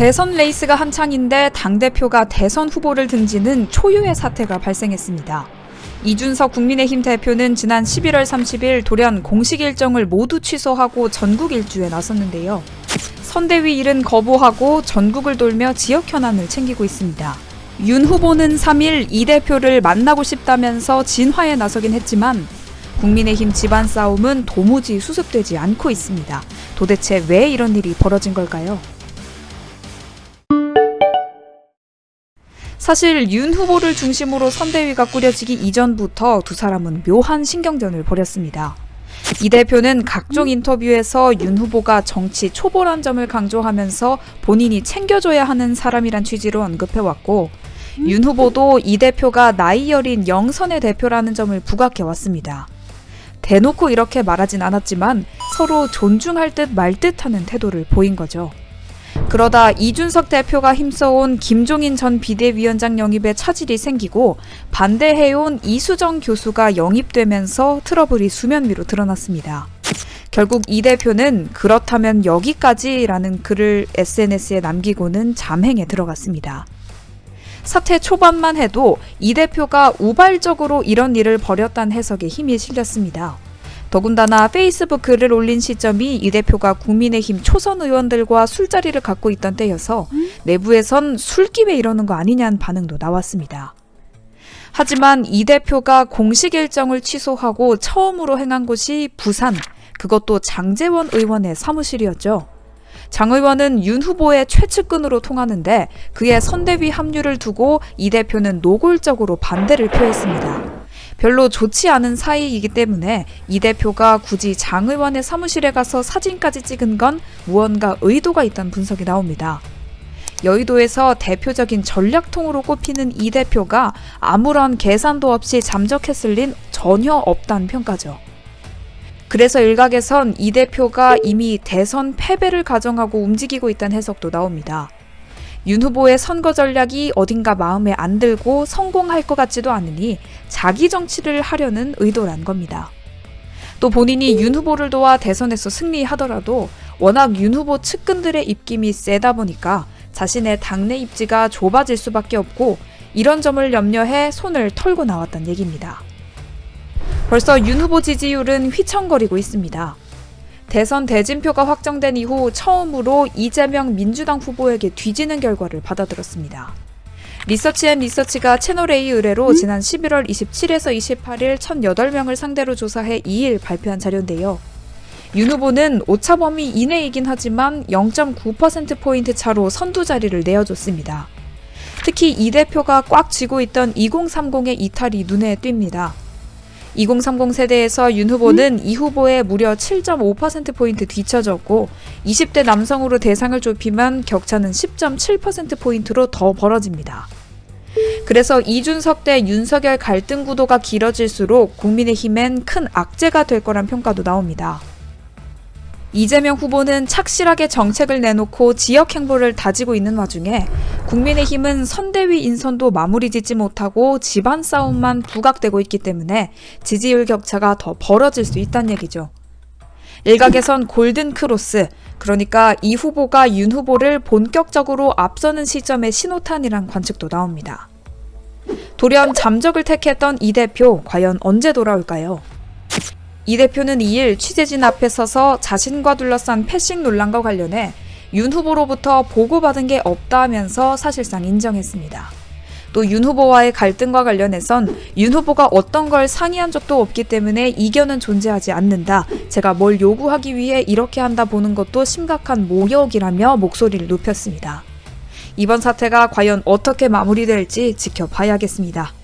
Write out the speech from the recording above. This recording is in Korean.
대선 레이스가 한창인데 당대표가 대선 후보를 등지는 초유의 사태가 발생했습니다. 이준석 국민의힘 대표는 지난 11월 30일 돌연 공식 일정을 모두 취소하고 전국 일주에 나섰는데요. 선대위 일은 거부하고 전국을 돌며 지역 현안을 챙기고 있습니다. 윤 후보는 3일 이 대표를 만나고 싶다면서 진화에 나서긴 했지만 국민의힘 집안 싸움은 도무지 수습되지 않고 있습니다. 도대체 왜 이런 일이 벌어진 걸까요? 사실 윤 후보를 중심으로 선대위가 꾸려지기 이전부터 두 사람은 묘한 신경전을 벌였습니다. 이 대표는 각종 인터뷰에서 윤 후보가 정치 초보란 점을 강조하면서 본인이 챙겨줘야 하는 사람이란 취지로 언급해왔고, 윤 후보도 이 대표가 나이 어린 영선의 대표라는 점을 부각해왔습니다. 대놓고 이렇게 말하진 않았지만 서로 존중할 듯 말 듯하는 태도를 보인 거죠. 그러다 이준석 대표가 힘써온 김종인 전 비대위원장 영입에 차질이 생기고 반대해온 이수정 교수가 영입되면서 트러블이 수면 위로 드러났습니다. 결국 이 대표는 그렇다면 여기까지라는 글을 SNS에 남기고는 잠행에 들어갔습니다. 사태 초반만 해도 이 대표가 우발적으로 이런 일을 벌였다는 해석에 힘이 실렸습니다. 더군다나 페이스북 글을 올린 시점이 이 대표가 국민의힘 초선 의원들과 술자리를 갖고 있던 때여서 내부에선 술김에 이러는 거 아니냐는 반응도 나왔습니다. 하지만 이 대표가 공식 일정을 취소하고 처음으로 행한 곳이 부산, 그것도 장제원 의원의 사무실이었죠. 장 의원은 윤 후보의 최측근으로 통하는데 그의 선대위 합류를 두고 이 대표는 노골적으로 반대를 표했습니다. 별로 좋지 않은 사이이기 때문에 이 대표가 굳이 장 의원의 사무실에 가서 사진까지 찍은 건 무언가 의도가 있다는 분석이 나옵니다. 여의도에서 대표적인 전략통으로 꼽히는 이 대표가 아무런 계산도 없이 잠적했을 린 전혀 없다는 평가죠. 그래서 일각에선 이 대표가 이미 대선 패배를 가정하고 움직이고 있다는 해석도 나옵니다. 윤 후보의 선거 전략이 어딘가 마음에 안 들고 성공할 것 같지도 않으니 자기 정치를 하려는 의도란 겁니다. 또 본인이 윤 후보를 도와 대선에서 승리하더라도 워낙 윤 후보 측근들의 입김이 세다 보니까 자신의 당내 입지가 좁아질 수밖에 없고 이런 점을 염려해 손을 털고 나왔다는 얘기입니다. 벌써 윤 후보 지지율은 휘청거리고 있습니다. 대선 대진표가 확정된 이후 처음으로 이재명 민주당 후보에게 뒤지는 결과를 받아들었습니다. 리서치앤리서치가 채널A 의뢰로 지난 11월 27일에서 28일 1,008명을 상대로 조사해 2일 발표한 자료인데요. 윤 후보는 오차범위 이내이긴 하지만 0.9%포인트 차로 선두 자리를 내어줬습니다. 특히 이 대표가 꽉 쥐고 있던 2030의 이탈이 눈에 띕니다. 2030 세대에서 윤 후보는 이 후보에 무려 7.5%포인트 뒤처졌고 20대 남성으로 대상을 좁히면 격차는 10.7%포인트로 더 벌어집니다. 그래서 이준석 대 윤석열 갈등 구도가 길어질수록 국민의힘엔 큰 악재가 될 거란 평가도 나옵니다. 이재명 후보는 착실하게 정책을 내놓고 지역 행보를 다지고 있는 와중에 국민의힘은 선대위 인선도 마무리 짓지 못하고 집안 싸움만 부각되고 있기 때문에 지지율 격차가 더 벌어질 수 있다는 얘기죠. 일각에선 골든 크로스, 그러니까 이 후보가 윤 후보를 본격적으로 앞서는 시점의 신호탄이란 관측도 나옵니다. 돌연 잠적을 택했던 이 대표, 과연 언제 돌아올까요? 이 대표는 2일 취재진 앞에 서서 자신과 둘러싼 패싱 논란과 관련해 윤 후보로부터 보고받은 게 없다면서 사실상 인정했습니다. 또 윤 후보와의 갈등과 관련해선 윤 후보가 어떤 걸 상의한 적도 없기 때문에 이견은 존재하지 않는다. 제가 뭘 요구하기 위해 이렇게 한다 보는 것도 심각한 모욕이라며 목소리를 높였습니다. 이번 사태가 과연 어떻게 마무리될지 지켜봐야겠습니다.